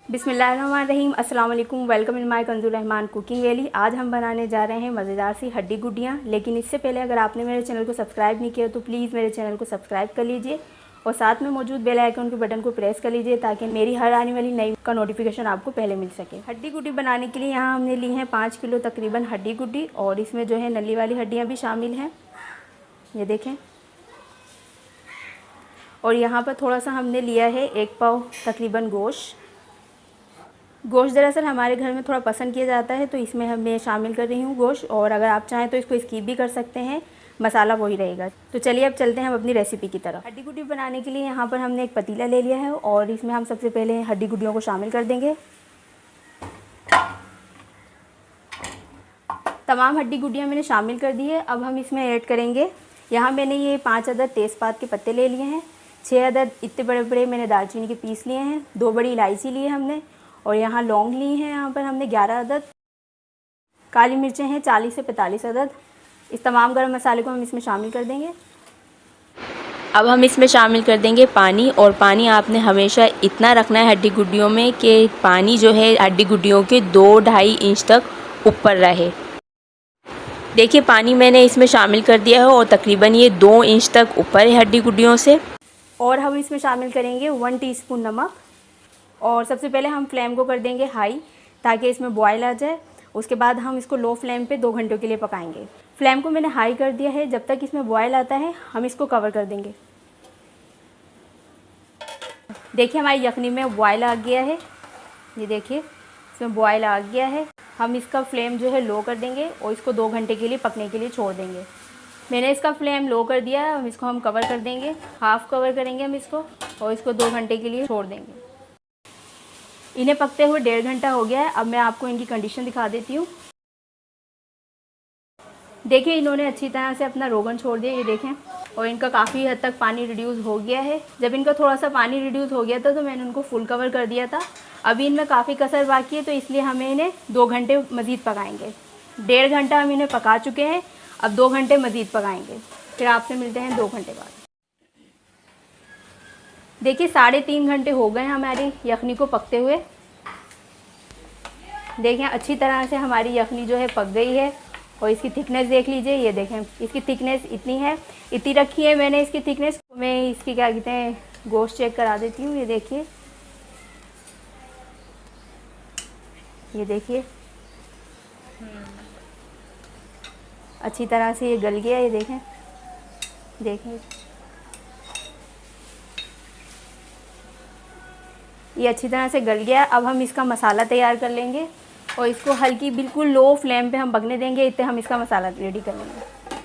बिस्मिल्लाहिर्रहमानिर्रहीम। अस्सलाम वालेकुम। Welcome in my कंजुल Rahman cooking valley. आज हम बनाने जा रहे हैं मज़ेदार सी हड्डी गुड्डियाँ। लेकिन इससे पहले अगर आपने मेरे चैनल को सब्सक्राइब नहीं किया तो प्लीज़ मेरे चैनल को सब्सक्राइब कर लीजिए और साथ में मौजूद बेल आइकन के बटन को प्रेस कर लीजिए ताकि मेरी हर आने वाली नई का नोटिफिकेशन आपको पहले मिल सके। हड्डी गुड्डी बनाने के लिए यहाँ हमने ली हैं 5 किलो तकरीबन हड्डी गुड्डी और इसमें जो है नली वाली हड्डियाँ भी शामिल हैं, ये देखें। और यहाँ पर थोड़ा सा हमने लिया है 1 पाव तकरीबन गोश्त। दरअसल हमारे घर में थोड़ा पसंद किया जाता है तो इसमें मैं शामिल कर रही हूँ गोश्त, और अगर आप चाहें तो इसको स्किप भी कर सकते हैं, मसाला वही रहेगा। तो चलिए अब चलते हैं हम अपनी रेसिपी की तरफ। हड्डी गुड्डी बनाने के लिए यहाँ पर हमने एक पतीला ले लिया है और इसमें हम सबसे पहले हड्डी गुड्डियों को शामिल कर देंगे। तमाम हड्डी गुड्डियाँ मैंने शामिल कर दी है। अब हम इसमें ऐड करेंगे, यहाँ मैंने ये 5 अदद तेज़पात के पत्ते ले लिए हैं, 6 अदद इतने बड़े बड़े मैंने दालचीनी के पीस लिए हैं, 2 बड़ी इलायची ली है हमने, और यहाँ लौंग ली हैं यहाँ पर हमने 11 अदद, काली मिर्चें हैं 40 से 45 अदद। इस तमाम गरम मसाले को हम इसमें शामिल कर देंगे। अब हम इसमें शामिल कर देंगे पानी, और पानी आपने हमेशा इतना रखना है हड्डी गुड्डियों में कि पानी जो है हड्डी गुड्डियों के 2-2.5 इंच तक ऊपर रहे। देखिए पानी मैंने इसमें शामिल कर दिया है और तकरीबन ये 2 इंच तक ऊपर है हड्डी गुड्डियों से। और हम इसमें शामिल करेंगे 1 टीस्पून नमक, और सबसे पहले हम फ्लेम को कर देंगे हाई ताकि इसमें बॉयल आ जाए। उसके बाद हम इसको लो फ्लेम पे 2 घंटों के लिए पकाएंगे। फ्लेम को मैंने हाई कर दिया है, जब तक इसमें बॉयल आता है हम इसको कवर कर देंगे। देखिए हमारी यखनी में बॉयल आ गया है, ये देखिए इसमें बॉयल आ गया है। हम इसका फ्लेम जो है लो कर देंगे और इसको 2 घंटे के लिए पकने के लिए छोड़ देंगे। मैंने इसका फ्लेम लो कर दिया है, हम इसको हम कवर कर देंगे, हाफ़ कवर करेंगे हम इसको, और इसको 2 घंटे के लिए छोड़ देंगे। इन्हें पकते हुए 1.5 घंटा हो गया है। अब मैं आपको इनकी कंडीशन दिखा देती हूँ। देखिए इन्होंने अच्छी तरह से अपना रोगन छोड़ दिया, ये देखें, और इनका काफ़ी हद तक पानी रिड्यूस हो गया है। जब इनका थोड़ा सा पानी रिड्यूस हो गया था तो मैंने उनको फुल कवर कर दिया था। अभी इनमें काफ़ी कसर बाकी है तो इसलिए हमें इन्हें 2 घंटे मज़ीद पकाएंगे। 1.5 घंटा हम इन्हें पका चुके हैं, अब 2 घंटे मज़ीद पकाएंगे, फिर आपसे मिलते हैं 2 घंटे बाद। देखिए 3.5 घंटे हो गए हमारी यखनी को पकते हुए। देखें अच्छी तरह से हमारी यखनी जो है पक गई है, और इसकी थिकनेस देख लीजिए, ये देखें इसकी थिकनेस इतनी है, इतनी रखी है मैंने इसकी थिकनेस। मैं इसकी क्या कहते हैं गोश्त चेक करा देती हूँ, ये देखिए, ये देखिए अच्छी तरह से ये गल गया, ये देखें, देखें ये अच्छी तरह से गल गया। अब हम इसका मसाला तैयार कर लेंगे और इसको हल्की बिल्कुल लो फ्लेम पे हम पकने देंगे, इतने हम इसका मसाला रेडी कर लेंगे।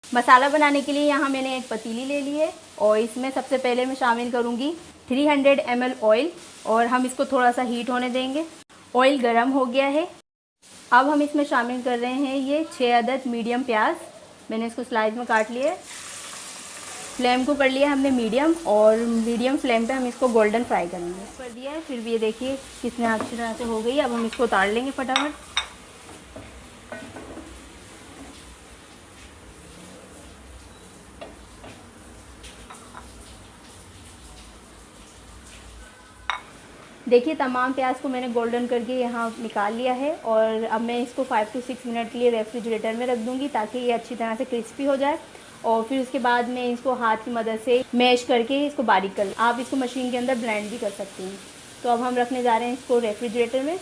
मसाला बनाने के लिए यहाँ मैंने एक पतीली ले ली है और इसमें सबसे पहले मैं शामिल करूँगी 300 ml ऑयल, और हम इसको थोड़ा सा हीट होने देंगे। ऑयल गर्म हो गया है। अब हम इसमें शामिल कर रहे हैं ये 6 अदद मीडियम प्याज, मैंने इसको स्लाइस में काट लिया है। फ्लेम को कर लिया हमने मीडियम, और मीडियम फ्लेम पे हम इसको गोल्डन फ्राई करेंगे। कर दिया है, फिर भी ये देखिए कितने अच्छी तरह से हो गई। अब हम इसको उतार लेंगे फटाफट। देखिए तमाम प्याज को मैंने गोल्डन करके यहाँ निकाल लिया है, और अब मैं इसको 5 से 6 मिनट के लिए रेफ्रिजरेटर में रख दूँगी ताकि ये अच्छी तरह से क्रिस्पी हो जाए। और फिर उसके बाद मैं इसको हाथ की मदद से मैश करके इसको बारीक कर, आप इसको मशीन के अंदर ब्लेंड भी कर सकती हैं। तो अब हम रखने जा रहे हैं इसको रेफ्रिजरेटर में।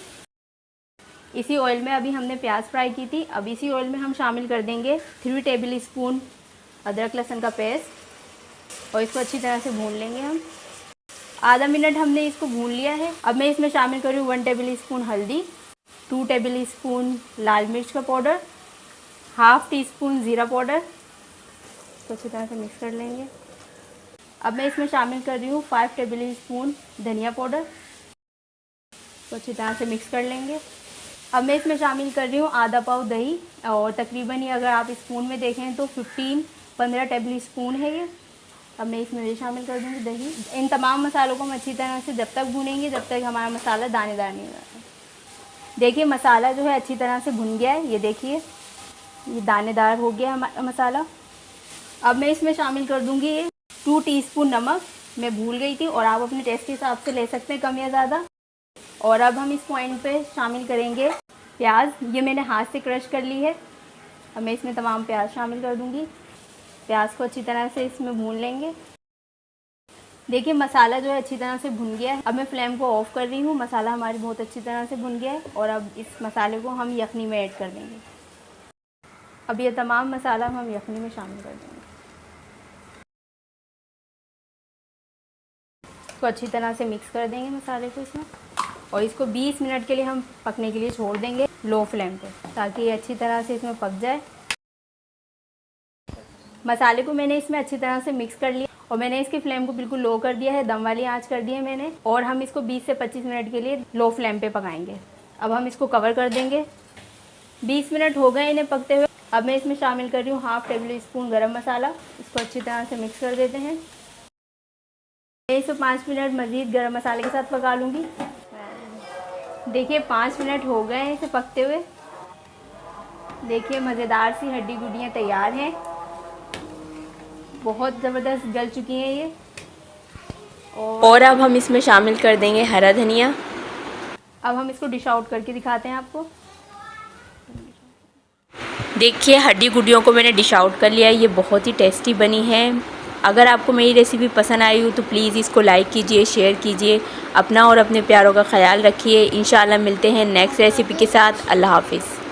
इसी ऑयल में अभी हमने प्याज फ्राई की थी, अब इसी ऑयल में हम शामिल कर देंगे 3 टेबल स्पून अदरक लहसुन का पेस्ट, और इसको अच्छी तरह से भून लेंगे हम। आधा मिनट हमने इसको भून लिया है। अब मैं इसमें शामिल कर रही हूँ 1 टेबल स्पून हल्दी, 2 टेबल स्पून लाल मिर्च का पाउडर, हाफ़ टी स्पून ज़ीरा पाउडर, तो अच्छी तरह से मिक्स कर लेंगे। अब मैं इसमें शामिल कर रही हूँ 5 टेबल स्पून धनिया पाउडर, तो अच्छी तरह से मिक्स कर लेंगे। अब मैं इसमें शामिल कर रही हूँ आधा पाव दही, और तकरीबन ये अगर आप स्पून में देखें तो 15 टेबल स्पून है ये। अब मैं इसमें ये शामिल कर दूँगी दही। इन तमाम मसालों को हम अच्छी तरह से जब तक भूनेंगे जब तक हमारा मसाला दानेदार नहीं हो जाता। देखिए मसाला जो है अच्छी तरह से भुन गया है, ये देखिए ये दानेदार हो गया हमारा मसाला। अब मैं इसमें शामिल कर दूँगी 2 टीस्पून नमक, मैं भूल गई थी, और आप अपने टेस्ट के हिसाब से ले सकते हैं कम या ज़्यादा। और अब हम इस पॉइंट पे शामिल करेंगे प्याज। ये मैंने हाथ से क्रश कर ली है। अब मैं इसमें तमाम प्याज शामिल कर दूँगी। प्याज को अच्छी तरह से इसमें भून लेंगे। देखिए मसाला जो है अच्छी तरह से भुन गया है। अब मैं फ्लेम को ऑफ़ कर रही हूँ। मसाला हमारी बहुत अच्छी तरह से भुन गया है और अब इस मसाले को हम यखनी में ऐड कर देंगे। अब ये तमाम मसाला हम यखनी में शामिल कर देंगे। इसको अच्छी तरह से मिक्स कर देंगे मसाले को इसमें, और इसको 20 मिनट के लिए हम पकने के लिए छोड़ देंगे लो फ्लेम पे, ताकि ये अच्छी तरह से इसमें पक जाए। मसाले को मैंने इसमें अच्छी तरह से मिक्स कर लिया और मैंने इसकी फ्लेम को बिल्कुल लो कर दिया है, दम वाली आंच कर दी है मैंने, और हम इसको 20 से 25 मिनट के लिए लो फ्लेम पे पकाएंगे। अब हम इसको कवर कर देंगे। 20 मिनट हो गए इन्हें पकते हुए। अब मैं इसमें शामिल कर रही हूँ हाफ़ टेबल स्पून गरम मसाला। इसको अच्छी तरह से मिक्स कर देते हैं। मैं इसे 5 मिनट मज़ीद गरम मसाले के साथ पका लूँगी। देखिए 5 मिनट हो गए हैं इसे पकते हुए। देखिए मज़ेदार सी हड्डी गुड्डियाँ तैयार हैं। बहुत ज़बरदस्त गल चुकी हैं ये। और अब हम इसमें शामिल कर देंगे हरा धनिया। अब हम इसको डिश आउट करके दिखाते हैं आपको। देखिए हड्डी गुड्डियों को मैंने डिश आउट कर लिया है। ये बहुत ही टेस्टी बनी है। अगर आपको मेरी रेसिपी पसंद आई हो तो प्लीज़ इसको लाइक कीजिए, शेयर कीजिए। अपना और अपने प्यारों का ख्याल रखिए। इंशाल्लाह मिलते हैं नेक्स्ट रेसिपी के साथ। अल्लाह हाफ़िज़।